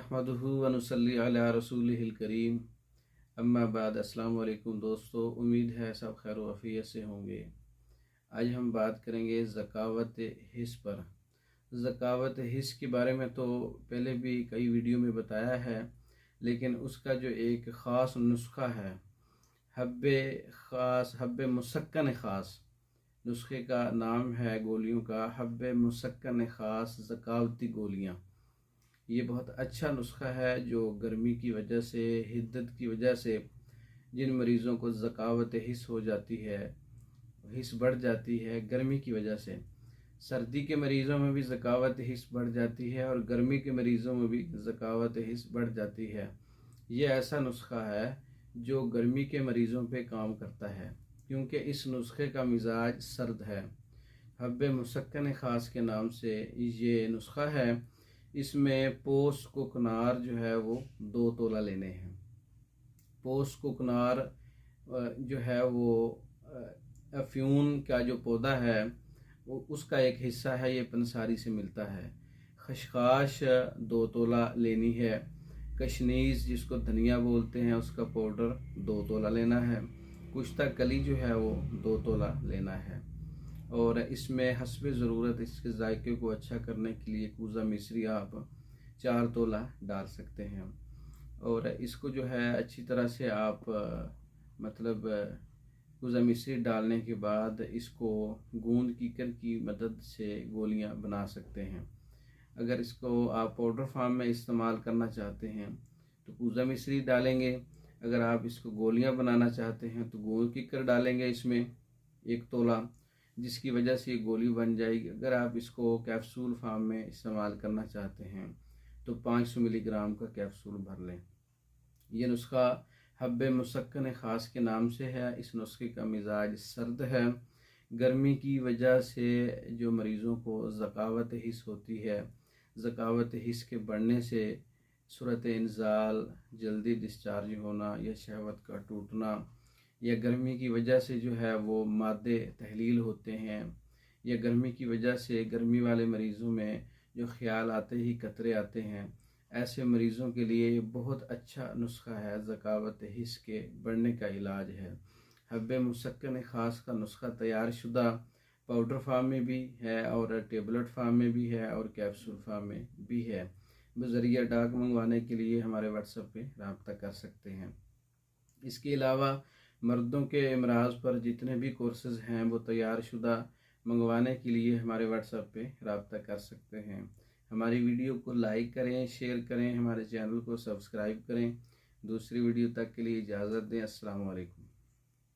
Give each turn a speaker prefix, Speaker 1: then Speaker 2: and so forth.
Speaker 1: नहमदुहु व नुसल्ली अला रसूलिहिल करीम। अम्मा बाद। अस्सलाम वालेकुम दोस्तों, उम्मीद है सब खैर व आफियत से होंगे। आज हम बात करेंगे ज़कावत हिस्स पर। ज़कावत हिस्स के बारे में तो पहले भी कई वीडियो में बताया है, लेकिन उसका जो एक ख़ास नुस्खा है, हब्बे मुसक्कन ख़ास, नुस्खे का नाम है गोलियों का हब्बे मुसक्कन ख़ास ज़कावती गोलियाँ। ये बहुत अच्छा नुस्खा है जो गर्मी की वजह से, हिद्दत की वजह से जिन मरीज़ों को ज़कावत हिस्स हो जाती है, हिस्स बढ़ जाती है गर्मी की वजह से, सर्दी के मरीज़ों में भी ज़कावत हिस्स बढ़ जाती है और गर्मी के मरीज़ों में भी ज़कावत हिस्स बढ़ जाती है। ये ऐसा नुस्खा है जो गर्मी के मरीज़ों पे काम करता है, क्योंकि इस नुस्खे का मिजाज सर्द है। हब्बे मुसक्कन ख़ास के नाम से ये नुस्खा है। इसमें पोस कुकनार जो है वो 2 तोला लेने हैं। पोस कुकनार जो है वो अफ्यून का जो पौधा है वो उसका एक हिस्सा है, ये पंसारी से मिलता है। खशखाश 2 तोला लेनी है। कशनीज़ जिसको धनिया बोलते हैं उसका पाउडर 2 तोला लेना है। कुश्ता कली जो है वो 2 तोला लेना है। और इसमें हस्बे ज़रूरत इसके जायके को अच्छा करने के लिए कूज़ा मिश्री आप 4 तोला डाल सकते हैं। और इसको जो है अच्छी तरह से आप कूज़ा मिश्री डालने के बाद इसको गूंद कीकर की मदद से गोलियां बना सकते हैं। अगर इसको आप पाउडर फार्म में इस्तेमाल करना चाहते हैं तो कूज़ा मिश्री डालेंगे। अगर आप इसको गोलियां बनाना चाहते हैं तो गूंद कीकर डालेंगे इसमें 1 तोला, जिसकी वजह से ये गोली बन जाएगी। अगर आप इसको कैप्सूल फार्म में इस्तेमाल करना चाहते हैं तो 500 मिलीग्राम का कैप्सूल भर लें। ये नुस्खा हब्बे मुसक्कन ख़ास के नाम से है। इस नुस्खे का मिजाज सर्द है। गर्मी की वजह से जो मरीज़ों को ज़कावत हिस्स होती है, ज़कावत हिस्स के बढ़ने से सूरत इंज़ाल, जल्दी डिस्चार्ज होना या शहवत का टूटना, या गर्मी की वजह से जो है वो मादे तहलील होते हैं, या गर्मी की वजह से गर्मी वाले मरीज़ों में जो ख्याल आते ही कतरे आते हैं, ऐसे मरीज़ों के लिए ये बहुत अच्छा नुस्खा है। ज़कावत हिस्स के बढ़ने का इलाज है। हब्बे मुसक्कन ख़ास का नुस्खा तैयार शुदा पाउडर फार्म में भी है और टेबलेट फार्म में भी है और कैप्सूल फार्म में भी है। बज़रिया डाक मंगवाने के लिए हमारे व्हाट्सएप पे रब्ता कर सकते हैं। इसके अलावा मर्दों के अमराज पर जितने भी कोर्सेज़ हैं वो तैयार शुदा मंगवाने के लिए हमारे व्हाट्सएप पे रब्ता कर सकते हैं। हमारी वीडियो को लाइक करें, शेयर करें, हमारे चैनल को सब्सक्राइब करें। दूसरी वीडियो तक के लिए इजाज़त दें। अस्सलाम वालेकुम।